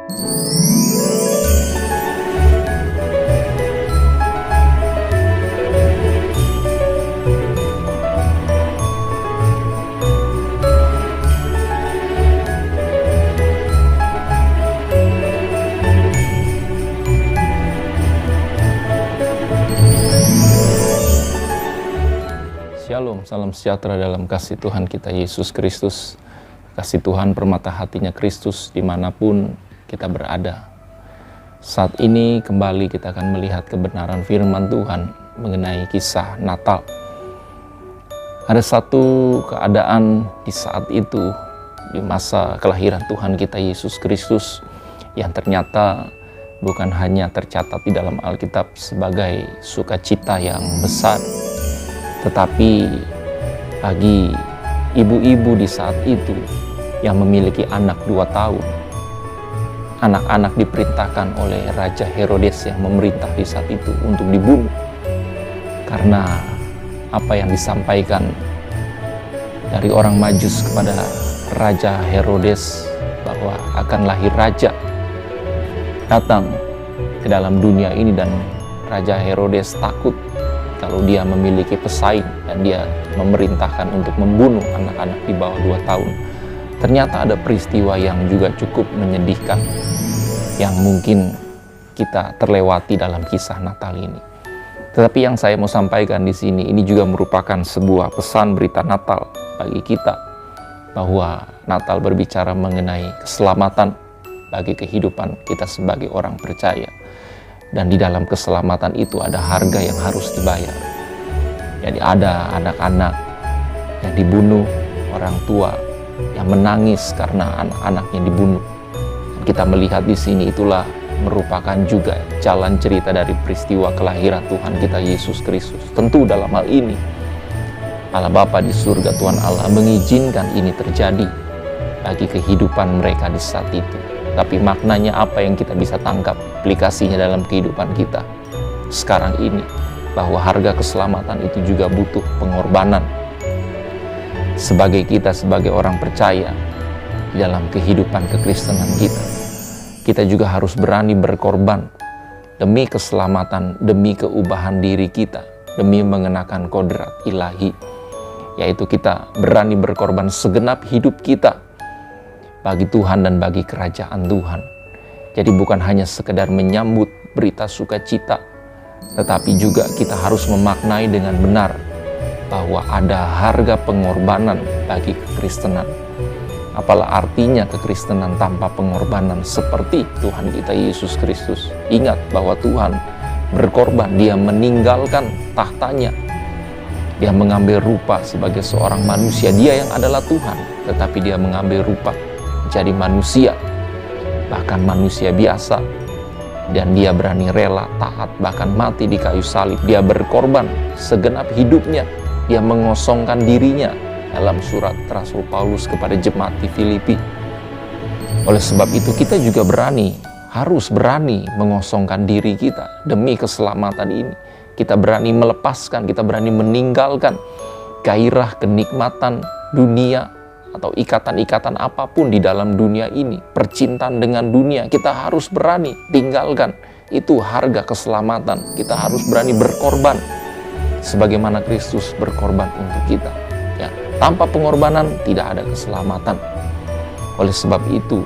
Shalom, salam sejahtera dalam kasih Tuhan kita Yesus Kristus. Kasih Tuhan permata hatinya Kristus dimanapun kita berada. Saat ini kembali kita akan melihat kebenaran firman Tuhan mengenai kisah Natal. Ada satu keadaan di saat itu, di masa kelahiran Tuhan kita Yesus Kristus, yang ternyata bukan hanya tercatat di dalam Alkitab sebagai sukacita yang besar, tetapi bagi ibu-ibu di saat itu yang memiliki anak 2 tahun, anak-anak diperintahkan oleh Raja Herodes yang memerintah di saat itu untuk dibunuh. Karena apa yang disampaikan dari orang Majus kepada Raja Herodes bahwa akan lahir raja datang ke dalam dunia ini, dan Raja Herodes takut kalau dia memiliki pesaing dan dia memerintahkan untuk membunuh anak-anak di bawah 2 tahun. Ternyata ada peristiwa yang juga cukup menyedihkan yang mungkin kita terlewati dalam kisah Natal ini. Tetapi yang saya mau sampaikan di sini ini juga merupakan sebuah pesan berita Natal bagi kita, bahwa Natal berbicara mengenai keselamatan bagi kehidupan kita sebagai orang percaya. Dan di dalam keselamatan itu ada harga yang harus dibayar. Jadi ada anak-anak yang dibunuh, orang tua yang menangis karena anak-anaknya dibunuh. Dan kita melihat di sini itulah merupakan juga jalan cerita dari peristiwa kelahiran Tuhan kita Yesus Kristus. Tentu dalam hal ini Allah Bapa di surga, Tuhan Allah mengizinkan ini terjadi bagi kehidupan mereka di saat itu. Tapi maknanya apa yang kita bisa tangkap aplikasinya dalam kehidupan kita sekarang ini, bahwa harga keselamatan itu juga butuh pengorbanan. Sebagai kita, sebagai orang percaya di dalam kehidupan kekristenan kita juga harus berani berkorban demi keselamatan, demi keubahan diri kita, demi mengenakan kodrat ilahi, yaitu kita berani berkorban segenap hidup kita bagi Tuhan dan bagi kerajaan Tuhan. Jadi bukan hanya sekedar menyambut berita sukacita, tetapi juga kita harus memaknai dengan benar bahwa ada harga pengorbanan bagi kekristenan. Apalah artinya kekristenan tanpa pengorbanan seperti Tuhan kita Yesus Kristus. Ingat bahwa Tuhan berkorban, dia meninggalkan tahtanya, dia mengambil rupa sebagai seorang manusia. Dia yang adalah Tuhan, tetapi dia mengambil rupa jadi manusia, bahkan manusia biasa, dan dia berani rela taat bahkan mati di kayu salib. Dia berkorban segenap hidupnya, dia mengosongkan dirinya dalam surat Rasul Paulus kepada jemaat di Filipi. Oleh sebab itu kita juga harus berani mengosongkan diri kita demi keselamatan ini. Kita berani melepaskan, kita berani meninggalkan gairah kenikmatan dunia atau ikatan-ikatan apapun di dalam dunia ini, percintaan dengan dunia. Kita harus berani tinggalkan. Itu harga keselamatan. Kita harus berani berkorban sebagaimana Kristus berkorban untuk kita. Ya, tanpa pengorbanan tidak ada keselamatan. Oleh sebab itu,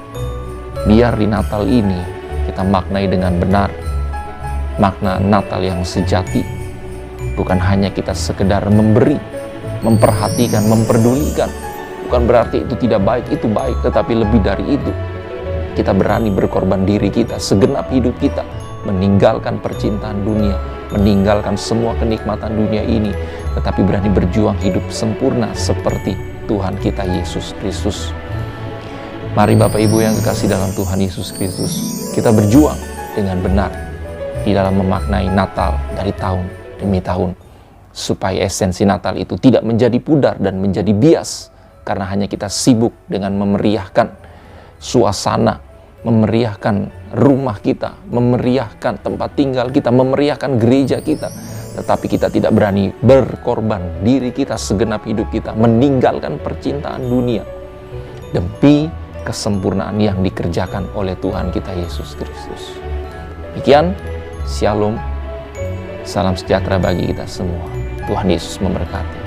biar di Natal ini kita maknai dengan benar makna Natal yang sejati. Bukan hanya kita sekedar memberi, memperhatikan, memperdulikan. Bukan berarti itu tidak baik, itu baik, tetapi lebih dari itu. Kita berani berkorban diri kita, segenap hidup kita, meninggalkan percintaan dunia, meninggalkan semua kenikmatan dunia ini, tetapi berani berjuang hidup sempurna seperti Tuhan kita Yesus Kristus. Mari Bapak Ibu yang kekasih dalam Tuhan Yesus Kristus, kita berjuang dengan benar di dalam memaknai Natal dari tahun demi tahun, supaya esensi Natal itu tidak menjadi pudar dan menjadi bias, karena hanya kita sibuk dengan memeriahkan suasana, memeriahkan rumah kita, memeriahkan tempat tinggal kita, memeriahkan gereja kita, tetapi kita tidak berani berkorban diri kita, segenap hidup kita, meninggalkan percintaan dunia demi kesempurnaan yang dikerjakan oleh Tuhan kita Yesus Kristus. Demikian, Shalom, salam sejahtera bagi kita semua. Tuhan Yesus memberkati.